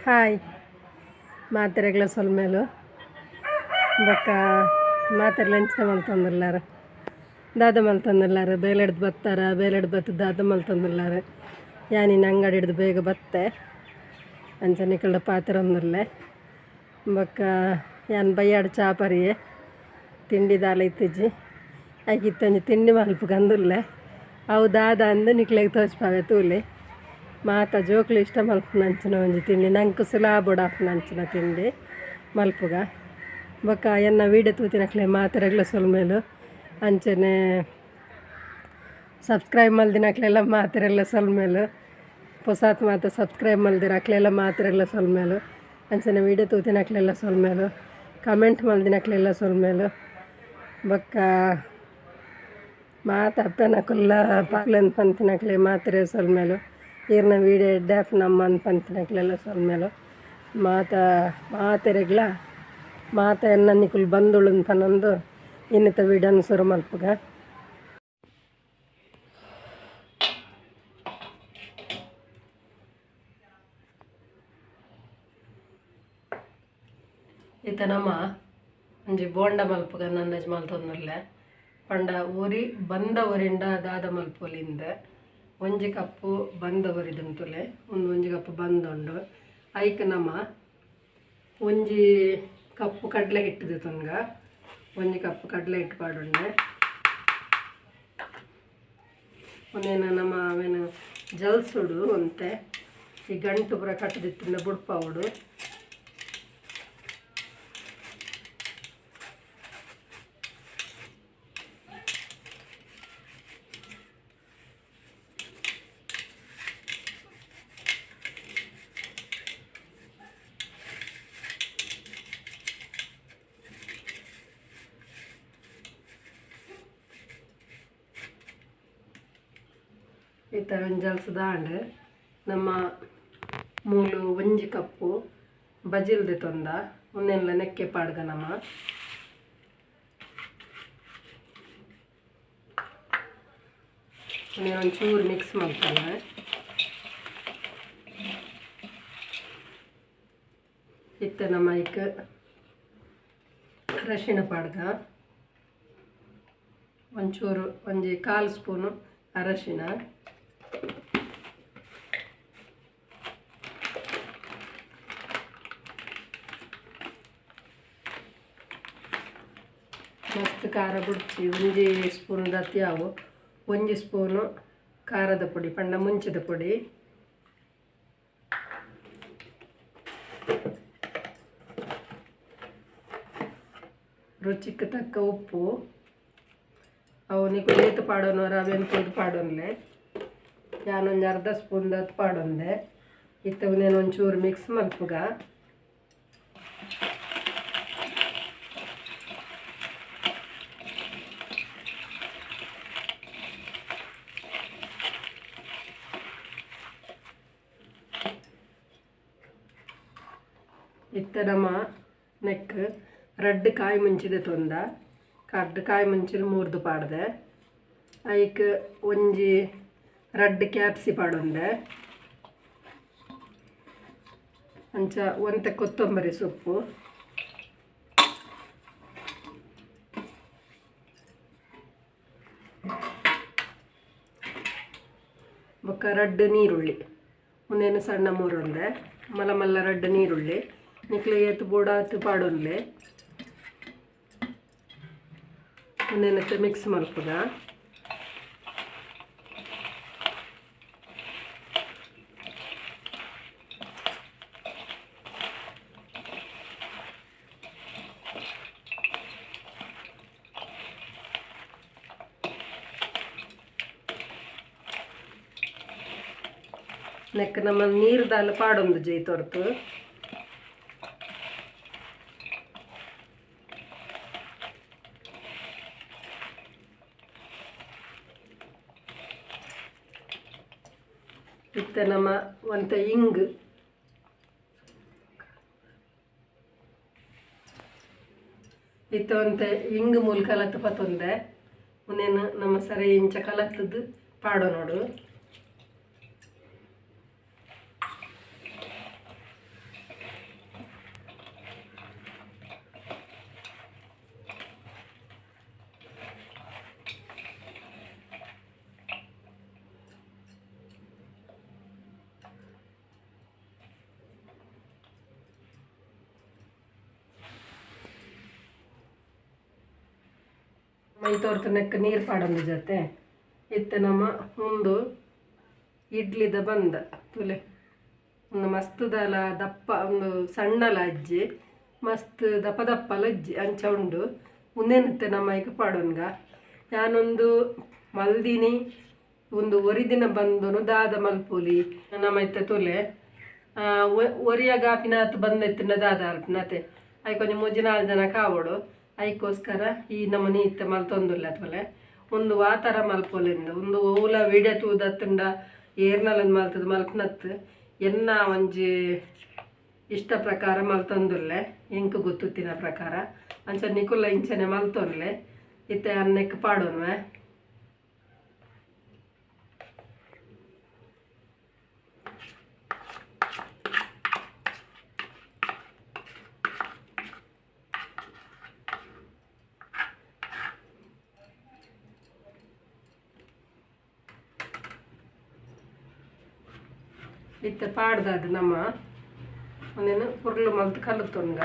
Hi ಮಾತೆರೆಗ್ಲ ಸೊಲ್ಮೇಲು ಬೊಕ್ಕ ಮಾತೆರೆ ಲಂಚನೆ ಮಲ್ತೊಂದುಲ್ಲಾರ ದಾದ ಮಲ್ತೊಂದುಲ್ಲಾರ ಬೇಲೆಡ್ದು ಬತ್ತಾರ ಬೇಲೆಡ್ದು ಬತ್ತು ದಾದ ಮಲ್ತೊಂದುಲ್ಲಾರ ಯಾನಿನ ಅಂಗಡಿ ಹಿಡ್ದು ಬೇಗ ಬತ್ತೆ ಅಂಚ ನಿಕಲ್ಡ ಪಾತ್ರೆ ಒಂದುಲ್ಲೆ ಬೊಕ್ಕ ಯಾನ್ ಬಯ್ಯಾಡ ಚಾಪರಿಯೆ ತಿಂಡಿ ದಾಲ ಇತ್ತಿಜ್ಜಿ ಐಕಿತ್ತಂಜಿ ತಿಂಡಿ ಮಲ್ಪುಗ ಅಂದುಲ್ಲೆ ಅವು ದಾದ ಅಂದು ನಿಕ್ಲೆಗ್ ತೋಚ್ಪಾವೆ ತೂಲೆ ಮಾತ ಜೋಕ್ಲು ಇಷ್ಟ ಮಲ್ಪುನ ಅಂಚಿನ ಒಂಜಿ ತಿಂಡಿ ನಂಗೆ ಸುಲಾಬುಡ ಆಪುನ ಅಂಚಿನ ತಿಂಡಿ ಮಲ್ಪುಗ ಬೊಕ್ಕ ಎನ್ನ ವೀಡಿಯೋ ತೂತಿನಕ್ಲೆ ಮಾತೆರೆಗ್ಲ ಸೊಲ್ಮೇಲು ಅಂಚನೆ ಸಬ್ಸ್ಕ್ರೈಬ್ ಮಲ್ದಿನಕ್ಲೆಲ್ಲ ಮಾತೆರೆಗ್ಲ ಸೊಲ್ಮೇಲು ಪೊಸಾತ್ ಮಾತ ಸಬ್ಸ್ಕ್ರೈಬ್ ಮಲ್ದಿರಕ್ಲೆಲ್ಲ ಮಾತೆರೆಗ್ಲ ಸೊಲ್ಮೇಲು ಅಂಚನೆ ವೀಡಿಯೋ ತೂತಿನಕ್ಲೆಲ್ಲ ಸೊಲ್ಮೇಲು ಕಮೆಂಟ್ ಮಲ್ದಿನಕ್ಲೆಲ್ಲ ಸೊಲ್ಮೇಲು ಬೊಕ್ಕ ಮಾತ ಅಪ್ಪನ ಕುಲ್ಲ ಪಾಕ್ಲೆನ್ ಪಂತಿನಕ್ಲೆ ಮಾತೆರೆ ಸೊಲ್ಮೇಲು ಈರ್ನ ವೀಡಿಯೋ ಎಡ್ಡಾಪ್ ನಮ್ಮನ್ ಪಂತಿನಕ್ಲೆಲ್ಲ ಸೊಲ್ಮೇಲು ಮಾತೆರೆಗ್ಲ ಮಾತ ಎನ್ನ ನಿಕುಲ್ ಬಂದುಳು ಪನೊಂದು ಇನ್ನಿತ ವೀಡಿಯೋನ ಸುರು ಮಲ್ಪುಗ ಈತ ನಮ್ಮ ಒಂಜಿ ಬೋಂಡ ಮಲ್ಪುಗ ನಂದಜ್ ಮಲ್ತೊಂದುಲ್ಲೆ ಪಂಡ ಒರಿ ಬಂದ ಒರಿಂಡ ದಾದ ಮಲ್ಪೊಲಿಂದ ಒಂಜಿ ಕಪ್ಪು ಬಂದ ಒರಿದುಂಟುಲೆ ಒಂಜಿ ಕಪ್ಪು ಬಂದುಂಡು ಐಕ್ ನಮ ಒಂಜಿ ಕಪ್ಪು ಕಡಲೆ ಹಿಟ್ಟು ತುಂಗ ಒಂಜಿ ಕಪ್ಪು ಕಡಲೆ ಹಿಟ್ಟು ಪಾಡುಂಡೆ ಒಂದೇನ ನಮ್ಮ ಅವೇನು ಜಲ್ಸುಡು ಒಂತೆ ಈ ಗಂಟು ಪುರ ಕಟ್ಟದಿತ್ತಿಂದ ಬುಡ್ಪವುಡು ಈತ ಜಲ್ಸದಾಂಡ್ ನಮ್ಮ ಮೂಲು ಒಂಜಿ ಕಪ್ಪು ಬಜಿಲ್ದೆ ತೊಂದ ಒಂದೆಲ್ಲ ನೆಕ್ಕೆ ಪಾಡ್ಗ ನಮ್ಮ ಒಂಚೂರು ಮಿಕ್ಸ್ ಮಾಡ್ತಾನೆ ಇತ್ತ ನಮ್ಮ ಇಕ್ಕ ಅರಶಿಣ ಪಾಡ್ಗ ಒಂಚೂರು ಒಂಜಿ 1/4 ಸ್ಪೂನು ಅರಶಿಣ ಮಸ್ತ್ ಖಾರ ಬುಡ್ಚಿ ಒಂಜಿ ಸ್ಪೂನ್ ದತ್ಯಾವು ಒಂಜಿ ಸ್ಪೂನು ಖಾರದ ಪುಡಿ ಪಂಡ ಮುಂಚಿದ ಪುಡಿ ರುಚಿಗೆ ತಕ್ಕ ಉಪ್ಪು ಅವು ನಿಕು ಏತು ಪಾಡೋನವ್ರು ಅವೇನು ತೂದು ಪಾಡೋನ್ಲೆ ನಾನೊಂದು ಅರ್ಧ ಸ್ಪೂನ್ ದತ್ತು ಪಾಡೊಂದೆ ಇತ್ತವು ನಾನು ಒಂಚೂರು ಮಿಕ್ಸ್ ಮಲ್ಪುಗ ಇತ್ತ ನಮ್ಮ ನೆಕ್ ರಡ್ಡ್ ಕಾಯಿ ಮುಂಚಿದೆ ತೊಂದ ಕಾಯಿ ಮುಂಚಿಲ್ ಮೂರ್ದು ಪಾಡ್ದೆ ಐಕ್ ಒಂಜಿ ರಡ್ಡ್ ಕ್ಯಾಪ್ಸಿ ಪಾಡೊಂದೆ ಅಂಚ ಒಂತೆ ಕೊತ್ತಂಬರಿ ಸೊಪ್ಪು ಬೊಕ್ಕ ರಡ್ಡ್ ನೀರುಳ್ಳಿ ಒಂದೇನು ಸಣ್ಣ ಮೂರೊಂದೆ ಮಲ್ಲ ರಡ್ಡ್ ನೀರುಳ್ಳಿ ನಿಕ್ಲೆ ಏತು ಬೂಡಾತು ಪಾಡೊನ್ಲೆ ಒಂದೇನತ್ತೆ ಮಿಕ್ಸ್ ಮಲ್ಪುಗ ನೆಕ್ ನಮ್ಮ ನೀರು ದಾಲ ಪಾಡೊಂದು ಜೈ ತೊರ್ತು ಇತ್ತ ನಮ್ಮ ಒಂತ ಇಂಗ್ ಇತ್ತ ಒಂತೆ ಇಂಗ್ ಮೂಲ ಕಲತ್ತು ಪತ್ತೊಂದೆ ಒಂದೇನು ನಮ್ಮ ಸರಿ ಇಂಚ ಕಲತ್ತದು ಪಾಡೋ ನೋಡು ಮೈ ತೋರ್ತನಕ್ಕೆ ನೀರು ಪಾಡೊಂದು ಜೊತೆ ಇತ್ತು ನಮ್ಮ ಒಂದು ಇಡ್ಲಿದ ಬಂದ ತುಲೆ ಒಂದು ಮಸ್ತುದಲ ದಪ್ಪ ಒಂದು ಸಣ್ಣಲ ಅಜ್ಜಿ ಮಸ್ತ್ ದಪ್ಪ ದಪ್ಪಲ ಅಜ್ಜಿ ಅಂಚ ಉಂಡು ಮುಂದೇನಿತ್ತೆ ನಮ್ಮ ಈಗ ಪಾಡೋನ್ಗ ನಾನೊಂದು ಮಲ್ದಿನಿ ಒಂದು ಒರಿದಿನ ಬಂದನು ದಾದ ಮಲ್ಪುಲಿ ನಮ್ಮ ಇತ್ತ ತುಲೆ ಒರಿಯ ಗಾಪಿನಾತ್ ಬಂದೈತಿನ ದಾದ ಅಲ್ಪನತೆ ಅಯ್ಯ ಕೊಂಚ 3-4 ಜನ ಕಾವೋಡು ಅದಕ್ಕೋಸ್ಕರ ಈ ನಮ್ಮನೆ ಇತ್ತ ಮಲ್ತೊಂದುಲ್ಲ ತೊಲೆ ಒಂದು ವಾತರ ಮಲ್ಪೊಲಿಂದ ಒಂದು ಓಲ ವಿಡಿಯೋ ತೂದತ್ತಂಡ ಏರ್ನಲ್ಲೊಂದು ಮಲ್ತದ ಮಲ್ಪನತ್ ಎನ್ನ ಒಂಜಿ ಇಷ್ಟ ಪ್ರಕಾರ ಮಲ್ತೊಂದುಲ್ಲೆ ಎಂಕ್ ಗೊತ್ತುತ್ತಿನ ಪ್ರಕಾರ ಅಂಚ ನಿಕುಲ್ಲ ಇಂಚನೆ ಮಲ್ತೊನ್ಲೆ ಇತ್ತೆ ಅನ್ನಕ್ಕೆ ಪಾಡೋನ್ವೆ ಇತ್ತೆ ಪಾಡ್ದಾದ ನಮ್ಮ ಒಂದೇನು ಪುರ್ಲು ಮಲ್ತು ಕಲುತ್ತೊಂಗ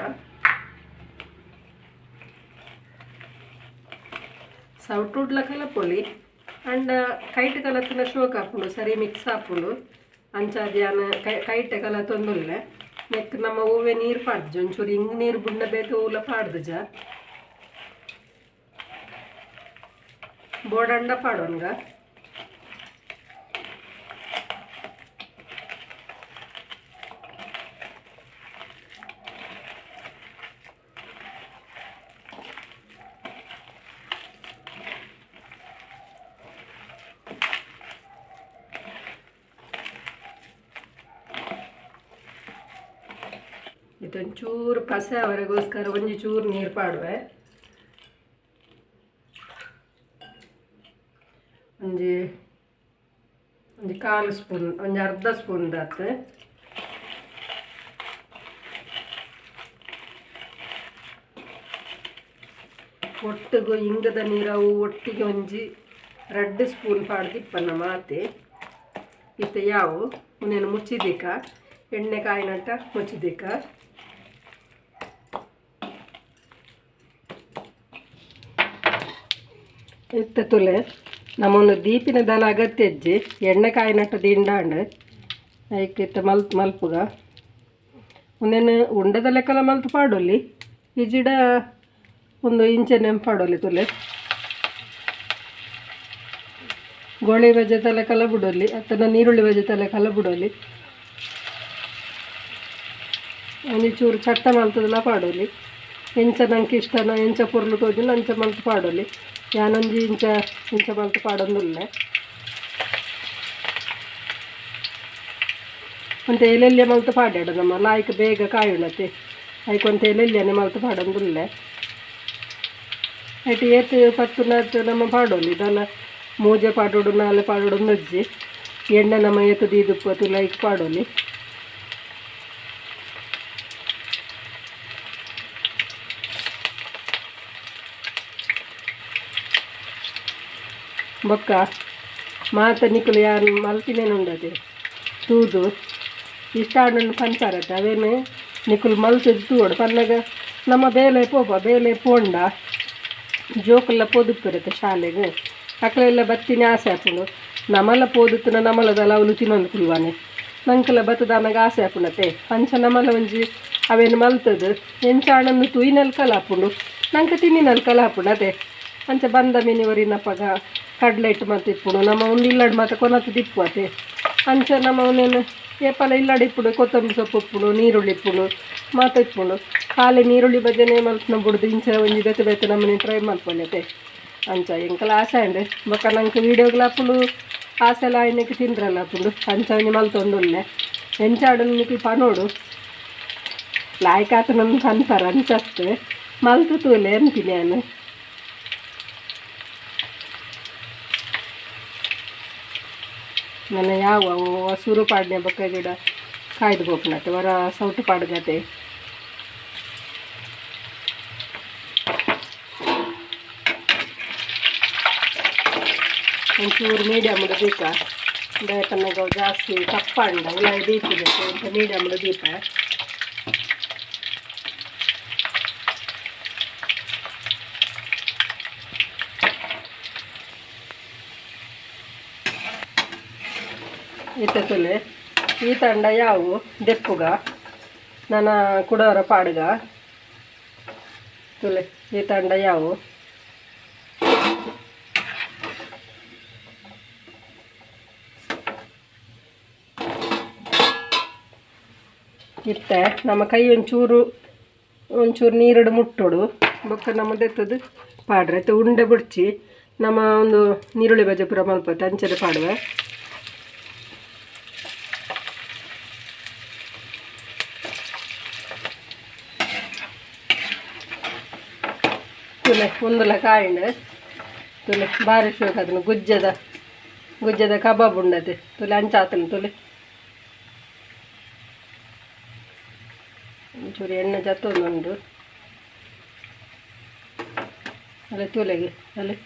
ಸೌಟುಡ್ಲ ಕಲಪೊಲಿ ಅಂಡ ಕೈಟ್ ಕಲತ್ತಿನ ಶೋಕ್ ಹಾಕೊಂಡು ಸರಿ ಮಿಕ್ಸ್ ಹಾಕೊಂಡು ಅಂಚಾದ್ಯಾನ ಕೈಟ್ ಕಲತ್ತೊಂದುಲ್ಲೆ ನೆಕ್ ನಮ್ಮ ಹೂವೆ ನೀರು ಪಾಡ್ದು ಒಂಚೂರು ಹಿಂಗೆ ನೀರು ಬುಂಡ ಬೇಗ ಹೂಲ ಪಾಡ್ದು ಜಾ ಬೋಡಂಡ ಪಾಡೋನ್ಗ ಇದೊಂಚೂರು ಪಸೆ ಅವರಿಗೋಸ್ಕರ ಒಂಜಿ ಚೂರು ನೀರು ಪಾಡುವೆ ಒಂಜಿ ಒಂಜಿ 1/4 ಸ್ಪೂನ್ ಒಂಜಿ ಅರ್ಧ ಸ್ಪೂನ್ ದಾತ್ ಒಟ್ಟಿಗೆ ಇಂಗದ ನೀರವು ಒಟ್ಟಿಗೆ ಒಂಜಿ 2 ಸ್ಪೂನ್ ಪಾಡ್ದಿಪ್ಪನ ಮಾತೆ ಇತ್ತೆ ಯಾವು ಮುನೇನು ಮುಚ್ಚಿದಿಕ್ಕ ಎಣ್ಣೆ ಕಾಯಿನಟ್ಟ ಮುಚ್ಚಿದಿಕ್ಕ ಇತ್ತ ತುಲೆ ನಮ್ಮೊಂದು ದೀಪಿನ ದಲ ಅಗತ್ಯ ಅಜ್ಜಿ ಎಣ್ಣೆ ಕಾಯಿನಟ್ಟ ದಿಂಡಾಂಡ್ ಅದಕ್ಕೆ ಇತ್ತ ಮಲ್ಪುಗ ಒಂದೇನು ಉಂಡದ ಲೆಕ್ಕಲ ಮಲ್ತು ಪಾಡೋಲಿ ಈ ಜಿಡ ಒಂದು ಇಂಚನೆ ಪಾಡೋಲಿ ತುಲೆ ಗೋಳಿ ಬಜೆ ತಲೆ ಕಲ ಬಿಡೋಲಿ ಅಥವಾ ನೀರುಳ್ಳಿ ಬಜೆ ತಲೆ ಕಲ ಬಿಡೋಲಿ ಒಂಜಿ ಚೂರು ಚಟ್ಟ ಮಲ್ತದಲ್ಲ ಪಾಡೋಲಿ ಎಂಚ ನಂಗೆ ಇಷ್ಟನ ಎಂಚ ಪುರ್ಲು ತೋಜಿಲ್ಲ ಅಂಚ ಮಲ್ತು ಪಾಡೋಲಿ ಯಾನೊಂಜಿ ಇಂಚ ಮಲ್ತು ಪಾಡೊಂದುಲ್ಲೆ ಅಂತ ಎಲೆಲ್ಯ ಮಲ್ತು ಪಾಡ್ಯಾಡ ನಮ್ಮ ಲಾಯ್ಕ್ ಬೇಗ ಕಾಯುಣತೆ ಐಕೊಂತ ಎಲೆಲ್ಯನೆ ಮಲ್ತು ಪಾಡೊಂದುಲ್ಲೆ ಐಟಿ ಏತು ಪತ್ತುನತ್ತು ನಮ್ಮ ಪಾಡೋಲಿ ಇದನ್ನ ಮೂಜೆ ಪಾಡೋಡು ನಾಲೆ ಪಾಡೋಡು ನಜ್ಜಿ ಎಣ್ಣೆ ನಮ್ಮ ಏತು ದೀದುಪ್ಪತ್ತು ಲೈಕ್ ಪಾಡೋಲಿ ಬೊಕ್ಕ ಮಾತ ನಿಕುಲು ಯಾರು ಮಲ್ತಿನೇನುಂಡದೆ ತೂದು ಇಷ್ಟ ಹಣ್ಣು ಪಂಚಾರತ್ತೆ ಅವೇನು ನಿಕುಲು ಮಲ್ತದ್ದು ತೂಡು ಪನ್ನಗ ನಮ್ಮ ಬೇಲೆ ಬೇಲೆ ಪೋಂಡ ಜೋಕುಲ್ಲ ಪೋದುಪ್ಪಿರುತ್ತೆ ಶಾಲೆಗೆ ಅಕ್ಕಳೆಲ್ಲ ಬತ್ತಿನ ಆಸೆ ಹಾಕೊಂಡು ನಮಲ ಪೋದುತ್ತುನ ನಮಲದಲ್ಲ ಅವಳು ತಿನ್ನೊಂದು ಕುಲ್ವಾನೆ ನಂಕಲ ಬತ್ತದಾನಾಗ ಆಸೆ ಹಾಕೊಂಡತೆ ಅಂಚ ನಮಲ ಒಂಜಿ ಅವೇನು ಮಲ್ತದ್ದು ಎಂಚ ಹಣ್ಣನ್ನು ತುಯಿನಲ್ಲಿ ಕಲ ಹಾಕೊಂಡು ನಂಗೆ ತಿನ್ನಿನಲ್ಲಿ ಕಲ ಹಾಕೊಂಡು ಅದೇ ಅಂಚ ಬಂದ ಮೀನಿವರಿನಪ್ಪಗ ಕಡಲೆ ಇಟ್ಟು ಮತ್ತೆ ಇಪ್ಪುಡು ನಮ್ಮ ಒಂದು ಇಲ್ಲಡ್ ಮತ್ತೆ ಕೊನತ್ತು ತಿಪ್ಪುವತೆ ಅಂಚ ನಮ್ಮ ಅವನೇನು ಏಪಲ ಇಲ್ಲಡ್ ಇಪ್ಪುಡು ಕೊತ್ತಂಬರಿ ಸೊಪ್ಪು ಉಪ್ಪುಡು ನೀರುಳ್ಳಿ ಇಪ್ಪುಡು ಮಾತು ಇಪ್ಪುಡು ಖಾಲಿ ನೀರುಳ್ಳಿ ಬಜ್ಜೆನೇ ಮಲ್ತು ಬಿಡುದು ಇಂಚ ಒಂಜಿ ಬೇತೆ ನಮ್ಮನೆ ಟ್ರೈ ಮಲ್ಪೊಲ್ಲತೆ ಅಂಚ ಎಂಕಲ ಆಸೆ ಅಂಡೆ ಬೊಕ್ಕ ನಂಗೆ ವೀಡಿಯೋಗಳು ಹಾಕೊಂಡು ಆಸೆಲ್ಲ ಆಯ್ನಕ್ಕೆ ತಿಂದ್ರಲ್ಲ ಹಾಕೊಂಡು ಅಂಚ ಅವನಿ ಮಲ್ತೊಂದುಲ್ಲೆ ಎಂಚಾಡಲು ನಿಕ್ಲು ಪನೋಡು ಲಾಯ್ಕ್ ಆತ ನನ್ನ ಕನ್ಸಾರ ಅಂಚತ್ತೆ ಮಲ್ತು ತೂಲೆ ಅಂತೀನಿ ನಾನು ನನ್ನ ಯಾವ ಹಸುರು ಪಾಡ್ನೆ ಬೊಕ್ಕ ಗಿಡ ಕಾಯ್ದು ಬೋಪನತ್ತೆ ವರ ಸೌಟು ಪಾಡ್ಗತೆ ಒಂಚೂರು ಮೀಡಿಯಮ್ದು ದೀಪ ಬೇಕನ್ನಾಗ ಜಾಸ್ತಿ ಕಪ್ಪಂಡ ಉಲಾಯಿ ದೀಪಬೇಕು ಅಂತ ಮೀಡಿಯಮ್ದು ದೀಪ ಇತ್ತ ತುಲೆ ಈ ತಂಡ ಯಾವು ದೆಪ್ಪುಗ ನನ್ನ ಕುಡವರ ಪಾಡ್ಗ ತುಲೆ ಈ ತಂಡ ಯಾವು ಇತ್ತೆ ನಮ್ಮ ಕೈ ಒಂಚೂರು ನೀರಡು ಮುಟ್ಟೋಡು ಬೊಕ್ಕ ನಮ್ಮದೆತ್ತದು ಪಾಡ್ರೆ ಉಂಡೆ ಬಿಡ್ಚಿ ನಮ್ಮ ಒಂದು ನೀರುಳ್ಳಿ ಬಜೆ ಪೂರ ಮಲ್ಪತ್ತೆ ಅಂಚನೆ ಪಾಡುವೆ ತುಲೆ ಒಂದಲ ಕಾಯಿಂಡೆ ತುಲೆ ಬಾರಿ ಶೋಕ ಅದನ್ನು ಗುಜ್ಜದ ಕಬಾಬ್ ಉಂಡತೆ ತುಲೆ ಅಂಚಾತನು ತುಲೆ ಒಂಚೂರು ಎಣ್ಣೆ ಜತ್ತೊಂದುಂಡು ಅಲ್ಲೇ ತುಲೆಗೆ ಅಲ್ಲೇ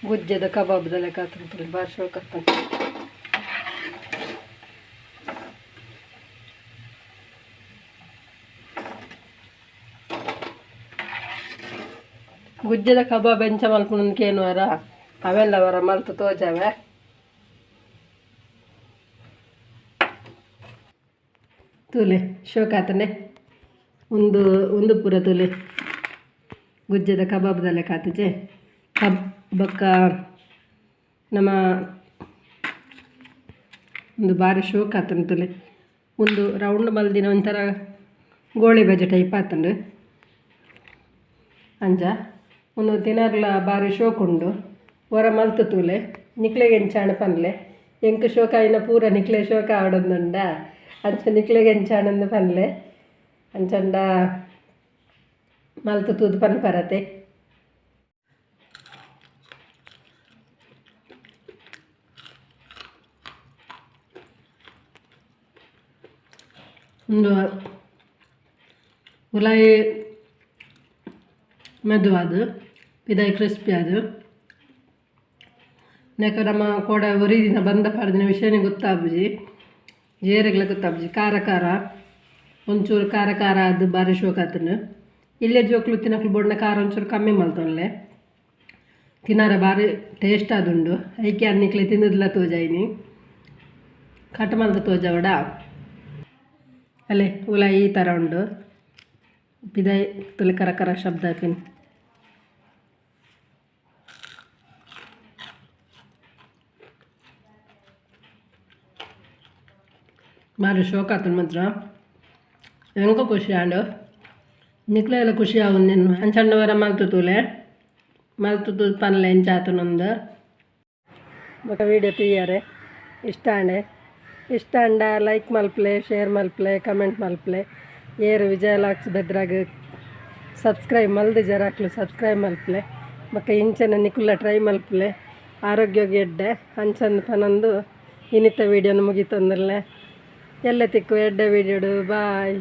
ಗುಜ್ಜದ ಕಬಾಬ್ದಲ್ಲ ಕಾತನು ತುಲೆ ಬಾರಿ ಶೋಕ ಗುಜ್ಜದ ಕಬಾಬ್ ಎಂಚ ಮಲ್ಪುನಕೇನು ವರ ಅವೆಲ್ಲ ವರ ಮಲ್ತು ತೋಜಾವೆ ತುಲೆ ಶೋಕಾತನೆ ಒಂದು ಪೂರ ತುಲೆ ಗುಜ್ಜದ ಕಬಾಬ್ದಲ್ಲೇ ಕಾತಜೆ ಬೊಕ್ಕ ನಮ್ಮ ಒಂದು ಬಾರಿ ಶೋಕ್ ಆತನು ತುಲೆ ಒಂದು ರೌಂಡ್ ಮಲ್ದಿನ ಒಂಥರ ಗೋಳಿ ಬಜೆ ಟೈಪ್ ಆತಂಡು ಅಂಜ ಒಂದು ತಿನ್ನರ್ಲ ಬಾರಿ ಶೋಕ್ ಉಂಡು ಹೊರ ಮಲ್ತು ತೂಲೆ ನಿಕ್ಲೆಗೆ ಎಂಚಾಣ ಪನ್ಲೆ ಎಂಕ್ ಶೋಕ ಇನ್ನ ಪೂರ ನಿಕ್ಲೆ ಶೋಕ ಆಡೊಂದುಂಡ ಅಂಚ ನಿಕ್ಲೆಗೆ ಎಂಚಾಣಂದು ಪನ್ಲೆ ಅಂಚಂಡ ಮಲ್ತು ತೂದು ಪನ್ ಪರತೆ ಒಂದು ಉಲಾಯಿ ಮೆದುವಾದು ಪಿದಾಯಿ ಕ್ರಿಸ್ಪಿ ಅದು ನೆಕ ನಮ್ಮ ಕೋಡ ಒರಿದಿನ ಬಂದ ಪಾಡ್ದಿನ ವಿಷಯನೇ ಗೊತ್ತಾಗ್ಬುಜಿ ಜೇರೆಗ್ಲ ಗೊತ್ತಾಗ್ಬುಜಿ ಖಾರ ಒಂಚೂರು ಖಾರ ಅದು ಬಾರಿ ಶೋಕ್ ಆತನು ಇಲ್ಲೇ ಜೋಕ್ಲು ತಿನ್ನಕ್ಲು ಬೋಡ್ನ ಖಾರ ಒಂಚೂರು ಕಮ್ಮಿ ಮಲ್ತೊನ್ಲೆ ತಿನ್ನಾರ ಬಾರಿ ಟೇಸ್ಟ್ ಆದುಂಡು ಐಕೆ ಅನ್ನಿಕ್ಲೆ ತಿನ್ನದ್ಲ ತೋಜಾಯಿನಿ ಕಟ್ ಮಲ್ತ ತೋಜವಡ ಅಲ್ಲೇ ಉಲ ಈ ಥರ ಉಂಡು ಪಿದಾಯಿ ತುಲೆ ಕರ ಶಬ್ದ ಹಾಕಿನಿ ಬಾರಿ ಶೋಕ್ ಆತನು ಮಾತ್ರ ಹೆಂಗೋ ಖುಷಿ ಆಂಡು ನಿಕ್ಲೆ ಎಲ್ಲ ಖುಷಿ ಆವು ನಿನ್ನ ಅಂಚಂಡವರ ಮಲ್ತು ತೂಲೆ ಮಲ್ತು ತೂದು ಪನ್ಲೆ ಎಂಚ ಆತನೊಂದು ಬೊಕ ವೀಡಿಯೋ ತೀಯಾರೆ ಇಷ್ಟ ಅಂಡ ಲೈಕ್ ಮಲ್ಪ್ಲೆ ಶೇರ್ ಮಲ್ಪ್ಲೆ ಕಮೆಂಟ್ ಮಲ್ಪ್ಲೆ ಏರು ವಿಜಯ ಲಾಕ್ಸ್ ಬೆದ್ರಾಗ ಸಬ್ಸ್ಕ್ರೈಬ್ ಮಲ್ದು ಜರಾಕ್ಲು ಸಬ್ಸ್ಕ್ರೈಬ್ ಮಲ್ಪ್ಲೆ ಬೊಕ ಇಂಚನ ನಿಕುಲ್ಲ ಟ್ರೈ ಮಲ್ಪ್ಲೆ ಆರೋಗ್ಯಗೆ ಎಡ್ಡೆ ಅಂಚಂದು ಪನೊಂದು ಇನ್ನಿತ್ತ ವೀಡಿಯೋನ ಮುಗಿತಂದಿರಲೆ ಎಲ್ಲ ತಿಕ್ಕು ಎಡ್ಡೆ ವೀಡಿಯೋಡು ಬಾಯ್.